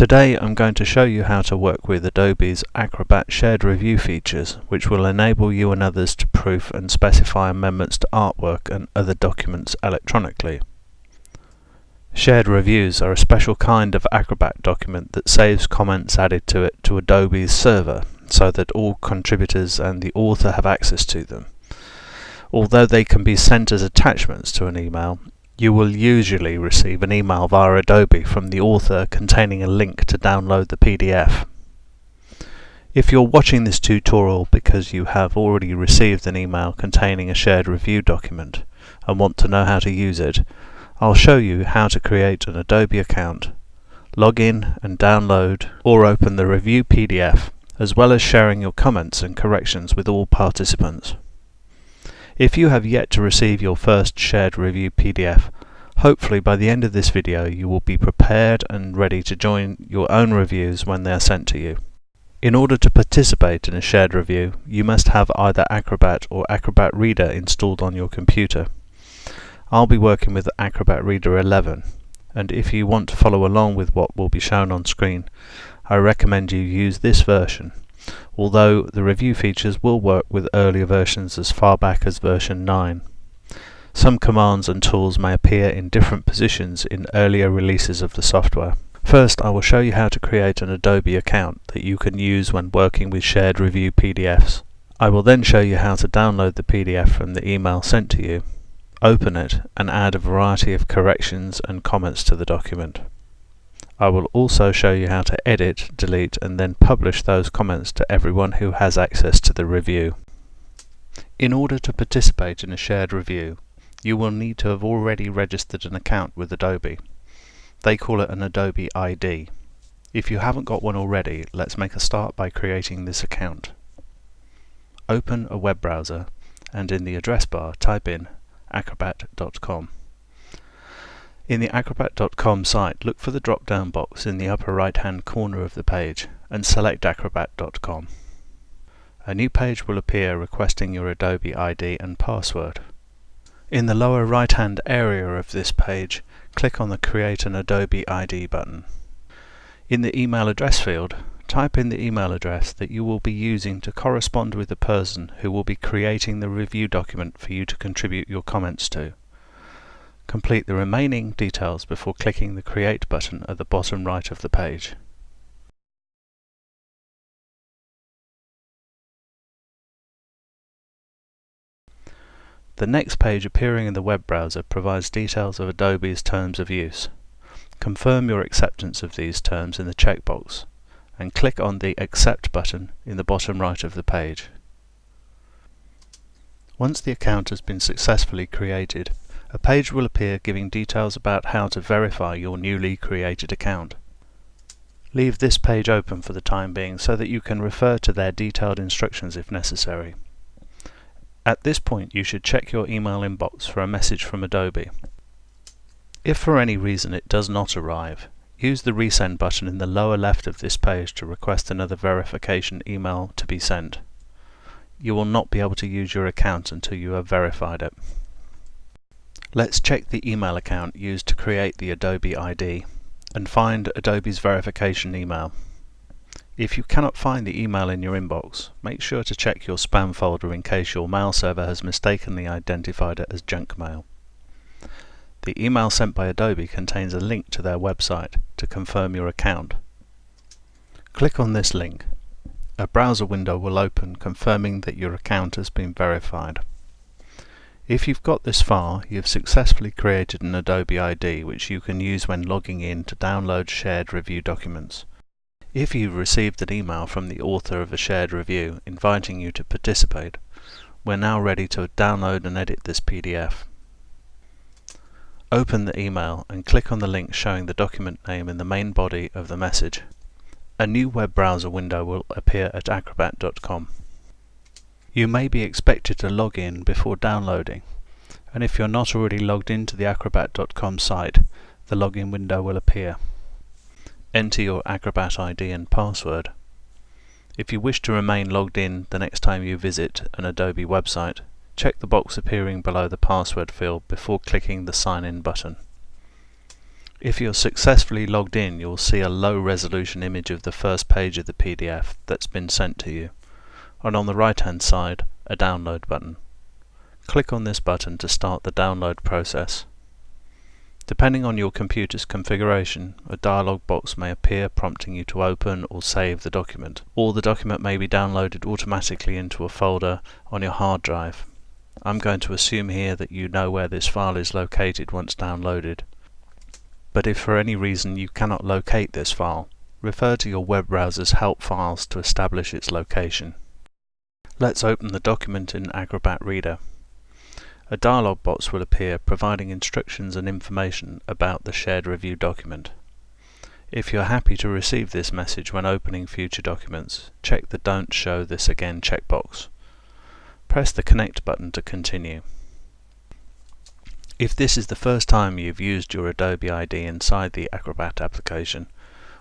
Today I'm going to show you how to work with Adobe's Acrobat shared review features, which will enable you and others to proof and specify amendments to artwork and other documents electronically. Shared reviews are a special kind of Acrobat document that saves comments added to it to Adobe's server, so that all contributors and the author have access to them. Although they can be sent as attachments to an email, you will usually receive an email via Adobe from the author containing a link to download the PDF. If you're watching this tutorial because you have already received an email containing a shared review document and want to know how to use it, I'll show you how to create an Adobe account, log in and download or open the review PDF, as well as sharing your comments and corrections with all participants. If you have yet to receive your first shared review PDF, hopefully by the end of this video you will be prepared and ready to join your own reviews when they are sent to you. In order to participate in a shared review, you must have either Acrobat or Acrobat Reader installed on your computer. I'll be working with Acrobat Reader 11, and if you want to follow along with what will be shown on screen, I recommend you use this version, although the review features will work with earlier versions as far back as version 9. Some commands and tools may appear in different positions in earlier releases of the software. First, I will show you how to create an Adobe account that you can use when working with shared review PDFs. I will then show you how to download the PDF from the email sent to you, open it, and add a variety of corrections and comments to the document. I will also show you how to edit, delete, and then publish those comments to everyone who has access to the review. In order to participate in a shared review, you will need to have already registered an account with Adobe. They call it an Adobe ID. If you haven't got one already, let's make a start by creating this account. Open a web browser and in the address bar type in acrobat.com. In the acrobat.com site, look for the drop-down box in the upper right-hand corner of the page and select acrobat.com. A new page will appear requesting your Adobe ID and password. In the lower right-hand area of this page, click on the Create an Adobe ID button. In the email address field, type in the email address that you will be using to correspond with the person who will be creating the review document for you to contribute your comments to. Complete the remaining details before clicking the Create button at the bottom right of the page. The next page appearing in the web browser provides details of Adobe's terms of use. Confirm your acceptance of these terms in the checkbox and click on the Accept button in the bottom right of the page. Once the account has been successfully created, a page will appear giving details about how to verify your newly created account. Leave this page open for the time being so that you can refer to their detailed instructions if necessary. At this point you should check your email inbox for a message from Adobe. If for any reason it does not arrive, use the Resend button in the lower left of this page to request another verification email to be sent. You will not be able to use your account until you have verified it. Let's check the email account used to create the Adobe ID and find Adobe's verification email. If you cannot find the email in your inbox, make sure to check your spam folder in case your mail server has mistakenly identified it as junk mail. The email sent by Adobe contains a link to their website to confirm your account. Click on this link. A browser window will open confirming that your account has been verified. If you've got this far, you've successfully created an Adobe ID which you can use when logging in to download shared review documents. If you've received an email from the author of a shared review inviting you to participate, we're now ready to download and edit this PDF. Open the email and click on the link showing the document name in the main body of the message. A new web browser window will appear at acrobat.com. You may be expected to log in before downloading, and if you're not already logged into the acrobat.com site, the login window will appear. Enter your Acrobat ID and password. If you wish to remain logged in the next time you visit an Adobe website, check the box appearing below the password field before clicking the Sign In button. If you're successfully logged in, you'll see a low resolution image of the first page of the PDF that's been sent to you, and on the right hand side a download button. Click on this button to start the download process. Depending on your computer's configuration, a dialog box may appear prompting you to open or save the document, or the document may be downloaded automatically into a folder on your hard drive. I'm going to assume here that you know where this file is located once downloaded. But if for any reason you cannot locate this file, refer to your web browser's help files to establish its location. Let's open the document in Acrobat Reader. A dialog box will appear providing instructions and information about the shared review document. If you're happy to receive this message when opening future documents, check the Don't Show This Again checkbox. Press the Connect button to continue. If this is the first time you've used your Adobe ID inside the Acrobat application,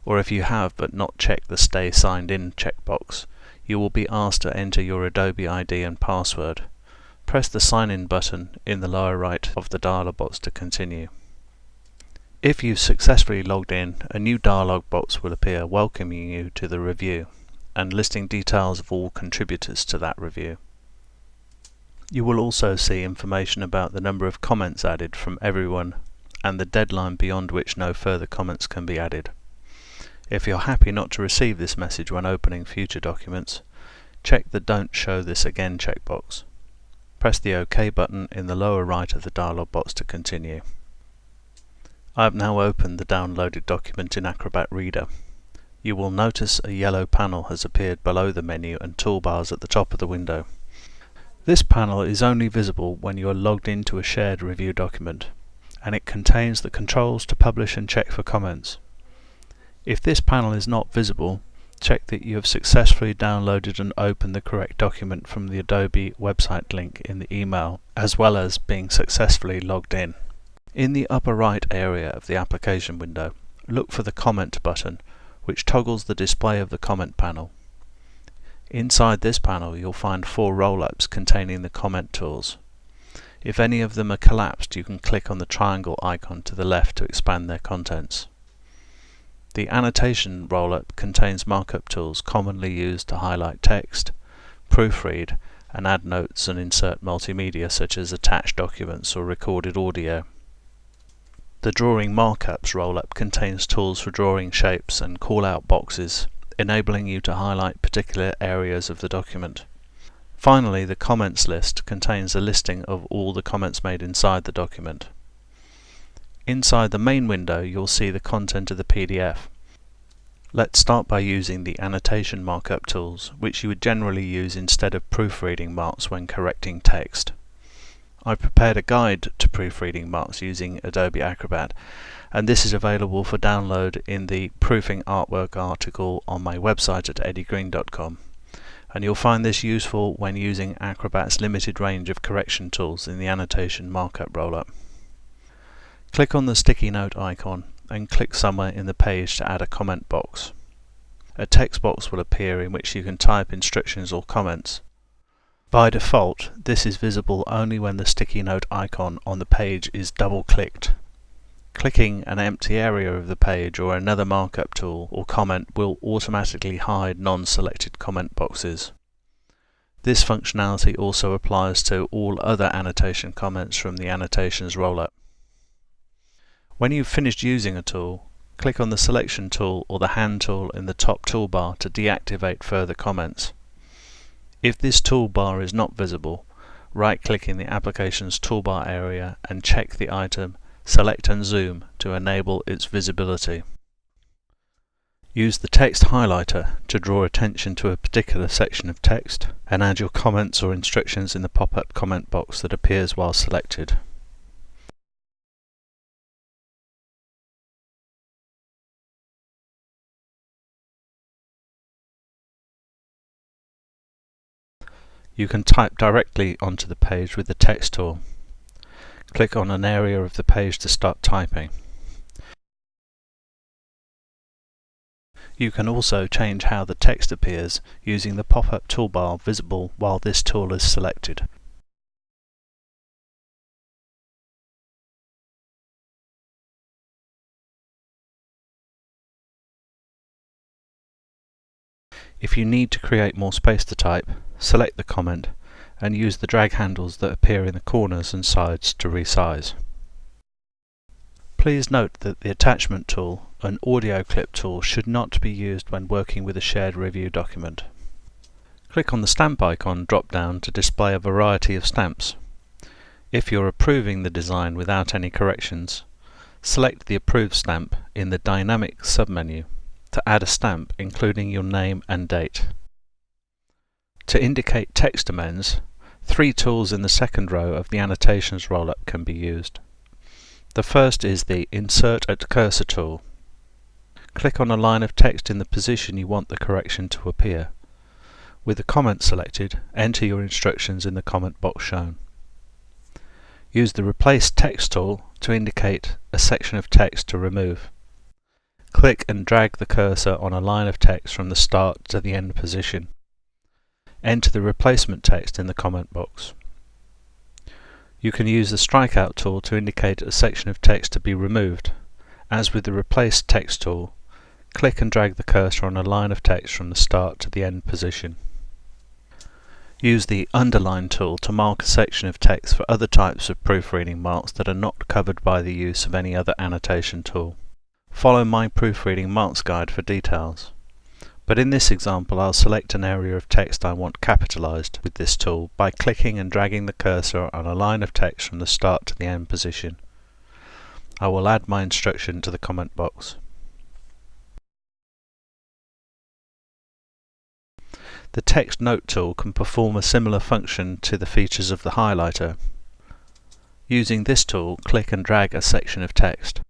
or if you have but not checked the Stay Signed In checkbox, you will be asked to enter your Adobe ID and password. Press the Sign In button in the lower right of the dialog box to continue. If you've successfully logged in, a new dialog box will appear welcoming you to the review and listing details of all contributors to that review. You will also see information about the number of comments added from everyone and the deadline beyond which no further comments can be added. If you're happy not to receive this message when opening future documents, check the Don't Show This Again checkbox. Press the OK button in the lower right of the dialog box to continue. I have now opened the downloaded document in Acrobat Reader. You will notice a yellow panel has appeared below the menu and toolbars at the top of the window. This panel is only visible when you are logged into a shared review document, and it contains the controls to publish and check for comments. If this panel is not visible, check that you have successfully downloaded and opened the correct document from the Adobe website link in the email, as well as being successfully logged in. In the upper right area of the application window, look for the Comment button, which toggles the display of the comment panel. Inside this panel you'll find 4 roll-ups containing the comment tools. If any of them are collapsed, you can click on the triangle icon to the left to expand their contents. The Annotation roll-up contains markup tools commonly used to highlight text, proofread, and add notes and insert multimedia such as attached documents or recorded audio. The Drawing Markups roll-up contains tools for drawing shapes and call-out boxes, enabling you to highlight particular areas of the document. Finally, the Comments list contains a listing of all the comments made inside the document. Inside the main window you'll see the content of the PDF. Let's start by using the Annotation markup tools, which you would generally use instead of proofreading marks when correcting text. I've prepared a guide to proofreading marks using Adobe Acrobat, and this is available for download in the Proofing Artwork article on my website at eddiegreen.com. And you'll find this useful when using Acrobat's limited range of correction tools in the Annotation markup rollup. Click on the sticky note icon and click somewhere in the page to add a comment box. A text box will appear in which you can type instructions or comments. By default, this is visible only when the sticky note icon on the page is double-clicked. Clicking an empty area of the page or another markup tool or comment will automatically hide non-selected comment boxes. This functionality also applies to all other annotation comments from the Annotations rollup. When you've finished using a tool, click on the Selection tool or the Hand tool in the top toolbar to deactivate further comments. If this toolbar is not visible, right-click in the Applications toolbar area and check the item Select and Zoom to enable its visibility. Use the text highlighter to draw attention to a particular section of text and add your comments or instructions in the pop-up comment box that appears while selected. You can type directly onto the page with the Text tool. Click on an area of the page to start typing. You can also change how the text appears using the pop-up toolbar visible while this tool is selected. If you need to create more space to type, select the comment and use the drag handles that appear in the corners and sides to resize. Please note that the attachment tool and audio clip tool should not be used when working with a shared review document. Click on the stamp icon drop-down to display a variety of stamps. If you're approving the design without any corrections, select the Approve stamp in the Dynamic submenu to add a stamp including your name and date. To indicate text amends, 3 tools in the second row of the Annotations roll-up can be used. The first is the Insert at Cursor tool. Click on a line of text in the position you want the correction to appear. With the comment selected, enter your instructions in the comment box shown. Use the Replace Text tool to indicate a section of text to remove. Click and drag the cursor on a line of text from the start to the end position. Enter the replacement text in the comment box. You can use the Strikeout tool to indicate a section of text to be removed. As with the Replace Text tool, click and drag the cursor on a line of text from the start to the end position. Use the Underline tool to mark a section of text for other types of proofreading marks that are not covered by the use of any other annotation tool. Follow my proofreading marks guide for details. But in this example, I'll select an area of text I want capitalized with this tool by clicking and dragging the cursor on a line of text from the start to the end position. I will add my instruction to the comment box. The Text Note tool can perform a similar function to the features of the highlighter. Using this tool, click and drag a section of text.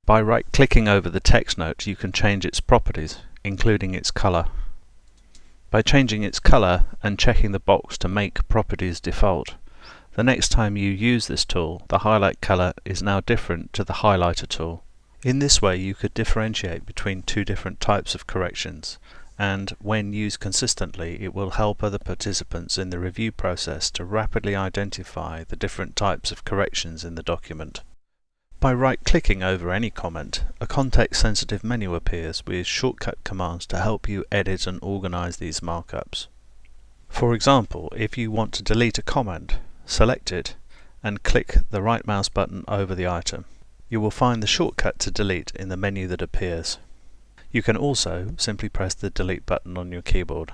By right-clicking over the text note, you can change its properties, including its color. By changing its color and checking the box to make properties default, the next time you use this tool, the highlight color is now different to the highlighter tool. In this way, you could differentiate between 2 different types of corrections, and when used consistently, it will help other participants in the review process to rapidly identify the different types of corrections in the document. By right-clicking over any comment, a context-sensitive menu appears with shortcut commands to help you edit and organize these markups. For example, if you want to delete a comment, select it and click the right mouse button over the item. You will find the shortcut to delete in the menu that appears. You can also simply press the delete button on your keyboard.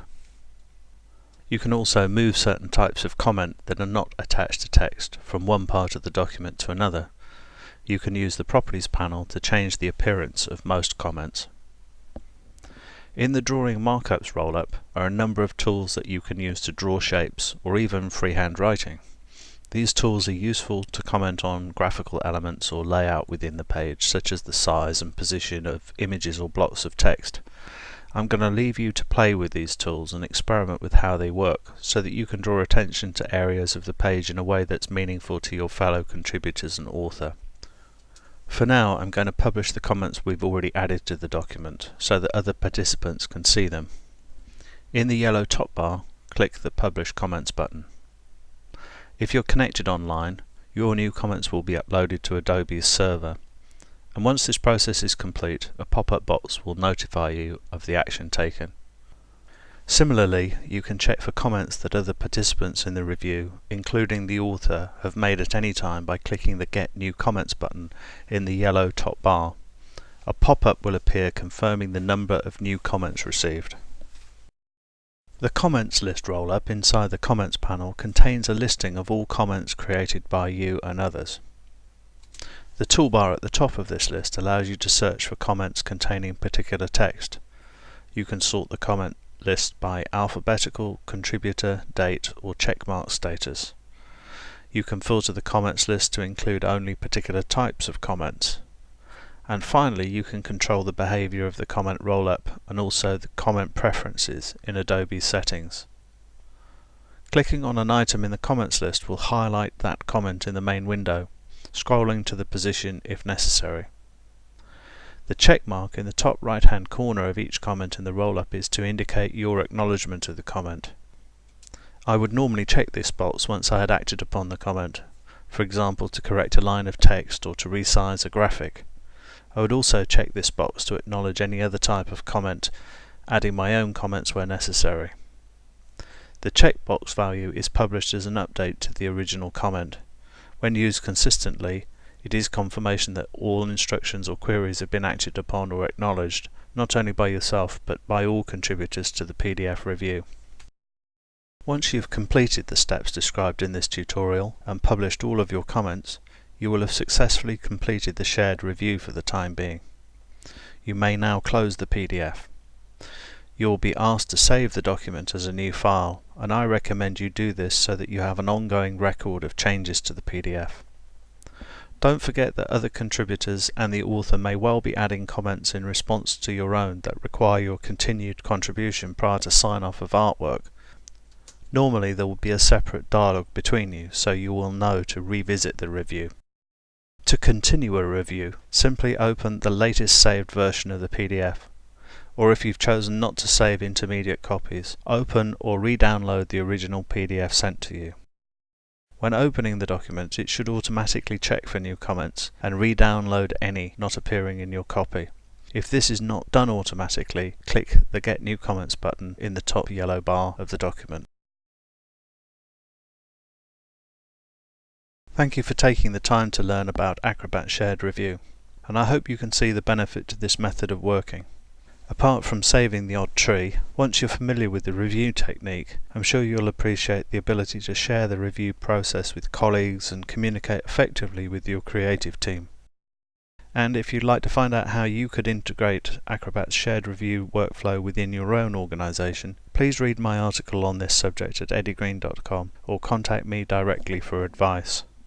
You can also move certain types of comment that are not attached to text from one part of the document to another. You can use the Properties panel to change the appearance of most comments. In the Drawing Markups roll-up are a number of tools that you can use to draw shapes or even freehand writing. These tools are useful to comment on graphical elements or layout within the page, such as the size and position of images or blocks of text. I'm going to leave you to play with these tools and experiment with how they work, so that you can draw attention to areas of the page in a way that's meaningful to your fellow contributors and author. For now, I'm going to publish the comments we've already added to the document so that other participants can see them. In the yellow top bar, click the Publish Comments button. If you're connected online, your new comments will be uploaded to Adobe's server, and once this process is complete, a pop-up box will notify you of the action taken. Similarly, you can check for comments that other participants in the review, including the author, have made at any time by clicking the Get New Comments button in the yellow top bar. A pop-up will appear confirming the number of new comments received. The Comments List roll-up inside the Comments panel contains a listing of all comments created by you and others. The toolbar at the top of this list allows you to search for comments containing particular text. You can sort the comment list by alphabetical, contributor, date or checkmark status. You can filter the comments list to include only particular types of comments. And finally, you can control the behavior of the comment roll-up and also the comment preferences in Adobe settings. Clicking on an item in the comments list will highlight that comment in the main window, scrolling to the position if necessary. The check mark in the top right-hand corner of each comment in the roll-up is to indicate your acknowledgement of the comment. I would normally check this box once I had acted upon the comment, for example to correct a line of text or to resize a graphic. I would also check this box to acknowledge any other type of comment, adding my own comments where necessary. The checkbox value is published as an update to the original comment. When used consistently, it is confirmation that all instructions or queries have been acted upon or acknowledged, not only by yourself but by all contributors to the PDF review. Once you've completed the steps described in this tutorial and published all of your comments, you will have successfully completed the shared review for the time being. You may now close the PDF. You will be asked to save the document as a new file, and I recommend you do this so that you have an ongoing record of changes to the PDF. Don't forget that other contributors and the author may well be adding comments in response to your own that require your continued contribution prior to sign-off of artwork. Normally there will be a separate dialogue between you, so you will know to revisit the review. To continue a review, simply open the latest saved version of the PDF. Or if you've chosen not to save intermediate copies, open or re-download the original PDF sent to you. When opening the document, it should automatically check for new comments and re-download any not appearing in your copy. If this is not done automatically, click the Get New Comments button in the top yellow bar of the document. Thank you for taking the time to learn about Acrobat Shared Review, and I hope you can see the benefit to this method of working. Apart from saving the odd tree, once you're familiar with the review technique, I'm sure you'll appreciate the ability to share the review process with colleagues and communicate effectively with your creative team. And if you'd like to find out how you could integrate Acrobat's shared review workflow within your own organisation, please read my article on this subject at eddiegreen.com or contact me directly for advice.